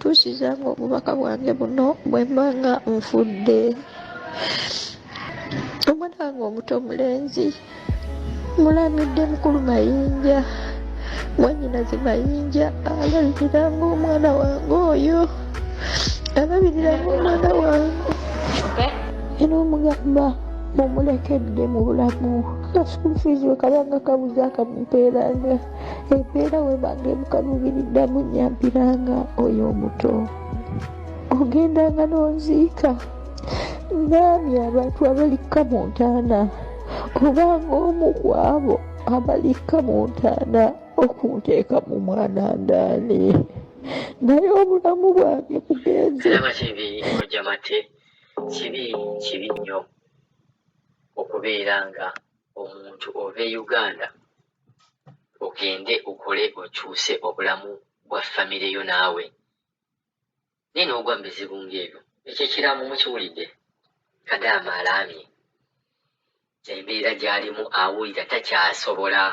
ntuusiza ng'obubaka bwange buno bwe mba nga nfudde. Omwana wange omuto omulenzi mulamidde mukulu Mayinja, mwannyinaze Mayinja alabirira ng'omwana wange oyo, alabirira ng'omwana wange era omugamba mumulekedde mu bulamu. School fees we kabanga kabuza akamumpeeranga, empeera we bange emukaluubiriddamu nyampiranga oyo omuto. Ogendanga n'onziika naamye abantu abalikka mu ntaana obanga omu ku abo abalikka mu ntaana okunteeka mu mwana ndaani, naye obulamu bwange bugenze. Kibi nnyo okubeera nga omuntu ova e Uganda ogende okole okyuse obulamu bwa famire yo naawe naye n'ogwa mu bizibu ng'ebyo. Ekyo ekiramu mukiwulidde? Kadaama alaamye embeera gy'alimu, awulira takyasobola,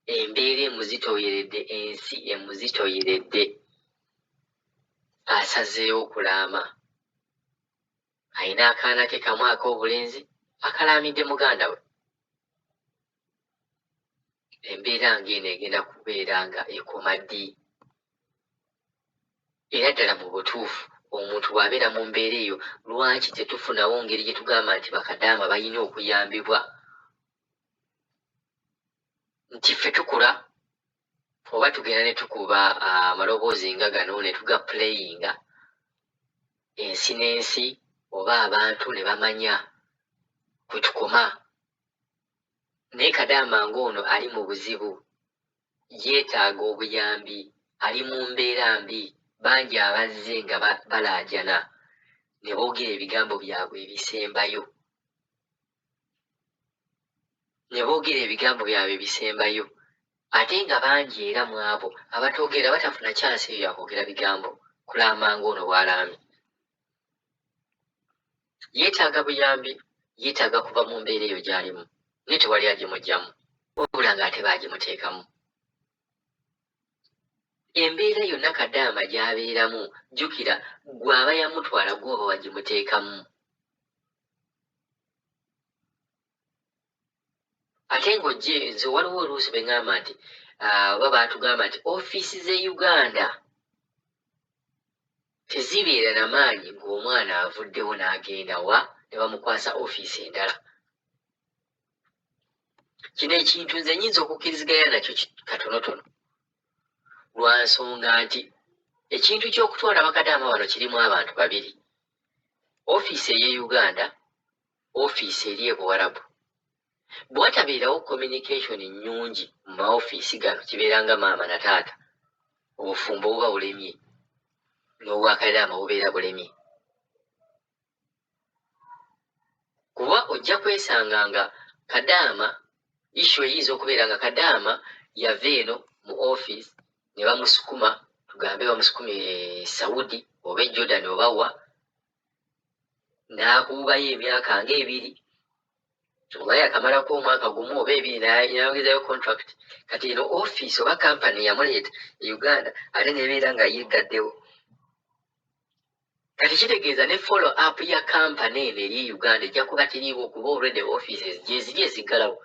embeera emuzitoyeredde, ensi emuzitoyeredde, asazeewo okulaama. Alina akaana ke kamu ak'obulenzi akalaamidde muganda we. Embeera ng'eno egenda kubeera nga ekoma ddi? Era ddala mu butuufu omuntu bw'abeera mu mbeera eyo, lwaki tetufunawo ngeri gye tugamba nti bakadaama balina okuyambibwa? Nti ffe tukula oba tugenda ne tukuba amaloboozi nga gano ne tuga playinga, ensi n'ensi oba abantu ne bamanya kwe tukoma. Naye kadaama ng'ono ali mu buzibu, yeetaaga obuyambi, ali mu mbeera mbi. Bangi abazze nga balaajana ne boogera ebigambo byabwe ebisembayo, ate nga bangi era mu abo abatoogera batafuna kyansi eyo yakwogera bigambo kulaama ng'ono bw'alaamye. Yeetaaga buyambi, yeetaaga kuva mu mbeera eyo gy'alimu, naye tewali agimuggyamu wabula ng'ate baagimuteekamu. Embeera yonna kadaama gy'abeeramu, jjukira gwe aba yamutwala gw'oba wagimuteekamu. Ate ng'ojje nze waliwo oluusi be ŋŋamba nti oba baatugamba nti ofiisi z'e Uganda tezibeera na maanyi ng'omwana avuddewo n'agenda wa ne bamukwasa ofiisi endala. Kino ekintu nze nnyinza okukkiriziganya nakyo katonotono, lwa nsonga nti ekintu ky'okutwala bakadaama wano kirimu abantu babiri: ofiisi ey'e Uganda, ofiisi eri e Buwarabu. Bwe watabeerawo communication nnyungi mu maofiisi gano, kibeeranga maama na taata, obufumbo buba bulemye n'obwakadaama bubeera bulemye. Kuba ojja kwesanga nga kadaama issue eyinza okubeera nga kadaama yava eno mu ofiisi ne bamusukuma, tugambe bamusukumye Saudi oba e Jordan oba wa, n'akuubayo emyaka ng'ebiri oba yakamalako omwaka gumu oba ebiri n'ayogezayo contract. Kati eno ofiisi oba kampani yamuleeta e Uganda ate nebeera nga yeggaddewo. Kati kitegeeza ne follow up ya kampani eno eri e Uganda ejja kuba teriiwo, okuba already offices gye ziri eziggalawo.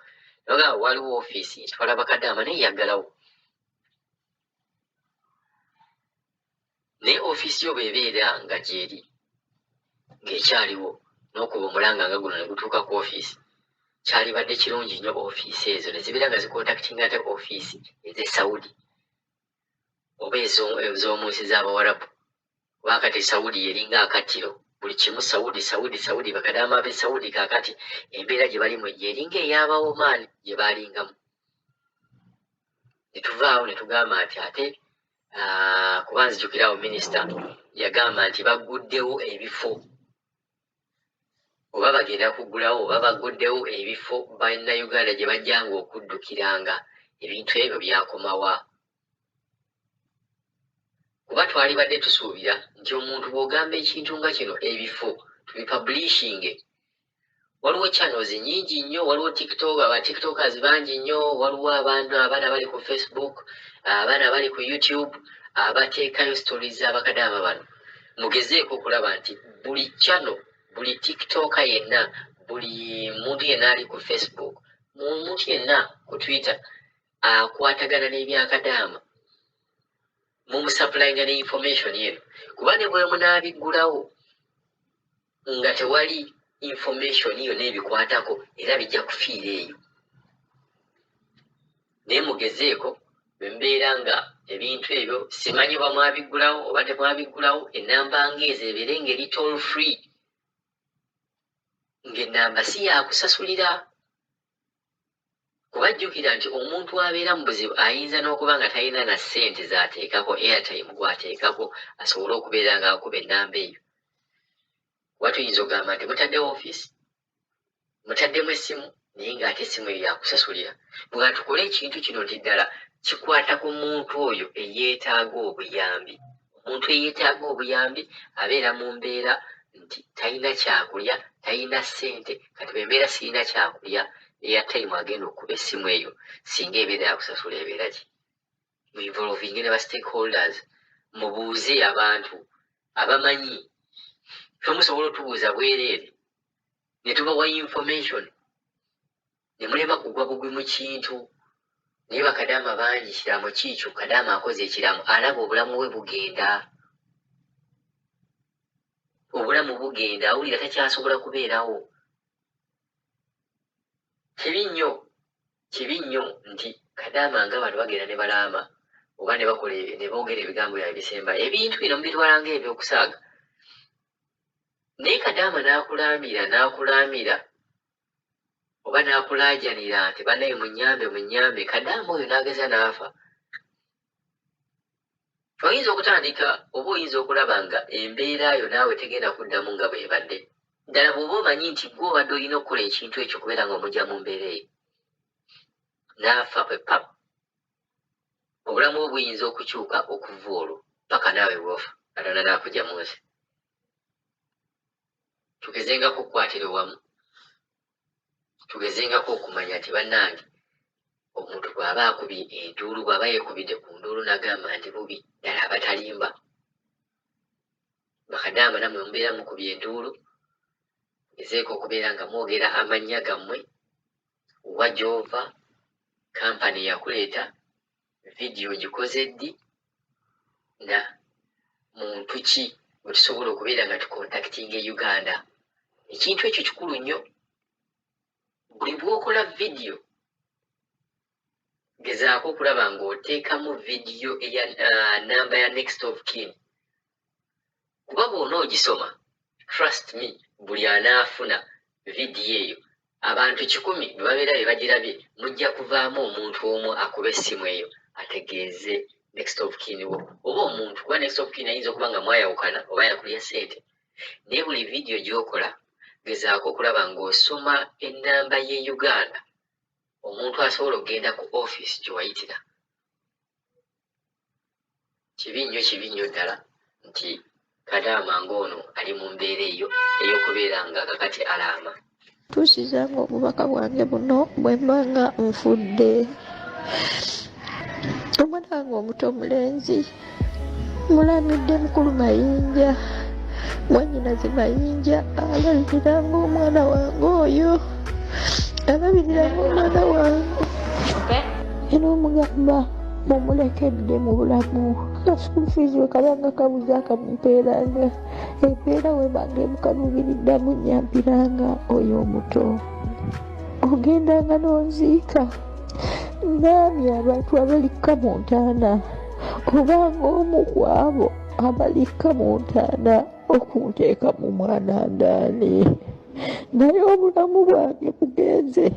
Noga waliwo ofiisi etwala bakadaama naye yaggalawo. Naye ofiisi yo bw'ebeera nga gyeri ng'ekyaliwo, n'okuba omulanga nga guno ne gutuuka ku ofiisi, kyalibadde kirungi nnyo ofiisi ezo ne zibeera nga zikontakitinga ate ofiisi ez'e Saudi oba ez'omu nsi z'Abawarabu. Kuba kati Saudi yeringa akattiro, buli kimu Saudi, bakadaama b'e Saudi kaakati embeera gye balimu yeringa ey'Aba Oman gye baalingamu. Ne tuvaawo ne tugamba nti ate kuba nzijukirawo minisita yagamba nti bagguddewo ebifo oba bagenda kuggulawo oba bagguddewo ebifo bannayuganda gye bajjanga okuddukiranga. Ebintu ebyo byakomawa? Kuba twalibadde tusuubira nti omuntu bw'ogamba ekintu nga kino, ebifo tubipublishinge, waliwo channels nyingi nnyo, waliwo TikTok, aba TikTokers bangi nnyo, waliwo abaana bali ku Facebook, abaana bali ku YouTube, abateekayo stories abakadaama bano. Mugezeeko okulaba nti buli channel, buli TikToker yenna, buli muntu yenna ali ku Facebook, muntu yenna ku Twitter akwatagana n'ebyakadaama mumusupplyinga ne information yeno, kuba ne bwe munaabiggulawo nga tewali information yonna ebikwatako era bijja kufiira eyo. Naye mugezeeko bwe mbeera nga ebintu ebyo simanyi ba mwabiggulawo oba temwabiggulawo, ennamba ng'ezo ebeere ng'eri toll free, ng'ennamba si yakusasulira. Kubajjukira nti omuntu abeera mu buzibu ayinza n'okuba nga talina na ssente z'ateekako, airtime gw'ateekako asobole okubeera ng'akuba ennamba eyo. Kuba tuyinza okugamba nti mutaddewo ofiisi, mutaddemu essimu, naye ng'ate essimu eyo yakusasulira. Bwe tukole ekintu kino nti ddala kikwata ku muntu oyo eyeetaaga obuyambi. Omuntu eyeetaaga obuyambi abeera mu mbeera nti talina kyakulya, talina ssente, kati bwe mbeera sirina kyakulya, airtime agenda okuba essimu eyo singa ebeera yakusasula ebeera ki. Muinvolvinge ne ba stakeholders, mubuuze abantu abamanyi. Fe musobola otubuuza bwereere ne tubawa information ne mulema kugwa bugwi mu kintu. Naye bakadaama bangi kiraamo kiikyo, kadaama akoze ekiraamo alaba obulamu bwe bugenda. Obulamu bugenda, awulira takyasobola kubeerawo. Kibi nnyo nti kadaama nga bano bagenda ne balaama oba ne bakola ne boogera ebigambo byabwe ebisembayo. Ebintu bino mubitwala ng'ebyokusaaga. Naye kadaama n'akulaamira oba n'akulaajanira nti bannaye munnyambe, kadaama oyo n'ageza n'afa. Oyinza okutandika oba oyinza okulaba nga embeera yo naawe tegenda kuddamu nga bw'ebadde. Ddala bw'oba omanyi nti gwe obadde olina okukola ekintu ekyo kubeera nga omujja mu mbeera eyo, n'afa bwe papa, obulamu bwe buyinza okukyuka okuva olwo paka naawe bw'ofa Katonda n'akugya mu nsi. Tugezengako okukwatira wamu, tugezengako okumanya nti bannange omuntu bw'aba akubye enduulu, bw'aba yeekubidde ku nduulu n'agamba nti bubi ddala abatalimba. Bakadaama nammwe mubeera mukubye enduulu, gezeeko okubeera nga mwogera amannya gammwe, wa gy'ova, kampani yakuleeta, vidiyo gikoze ddi, na muntu ki bwe tusobola okubeera nga tukontakitinga e Uganda. Ekintu ekyo kikulu nnyo. Buli bw'okola vidiyo gezaako okulaba ng'oteekamu vidiyo eya namba ya next of kin, kuba bw'ona ogisoma, trust me, buli anaafuna vidiyo eyo abantu 100 bwe babeera be bagirabye mujja kuvaamu omuntu omu akuba essimu eyo ategeeze next of kin wo oba omuntu, kuba next of kin ayinza okuba nga mwayawukana oba yakulya ssente. Naye buli vidiyo gy'okola gezaako okulaba ng'osoma ennamba y'e Uganda, omuntu asobola okugenda ku office gye wayitira. Kibi nnyo ddala nti kadaama ng'ono ali mu mbeera eyo ey'okubeera nga kakati alaama. Tuusizanga obubaka bwange buno bwe mba nga nfudde. Omwana wange omuto omulenzi mulamidde mukulu Mayinja, mwannyinaze Mayinja alabiriranga omwana wange oyo, alabiriranga omwana wange era omugamba mumulekedde mu bulamu. School fees we kabanga kabuza akamupeeranga, empeera we bange mukalubiriddamu nyampiranga oyo omuto. Ogendanga n'onziika naamye abantu abalikka mu ntaana obanga omu ku abo abalikka mu ntaana okunteeka mu mwana ndaani, naye obulamu bwange bugenze.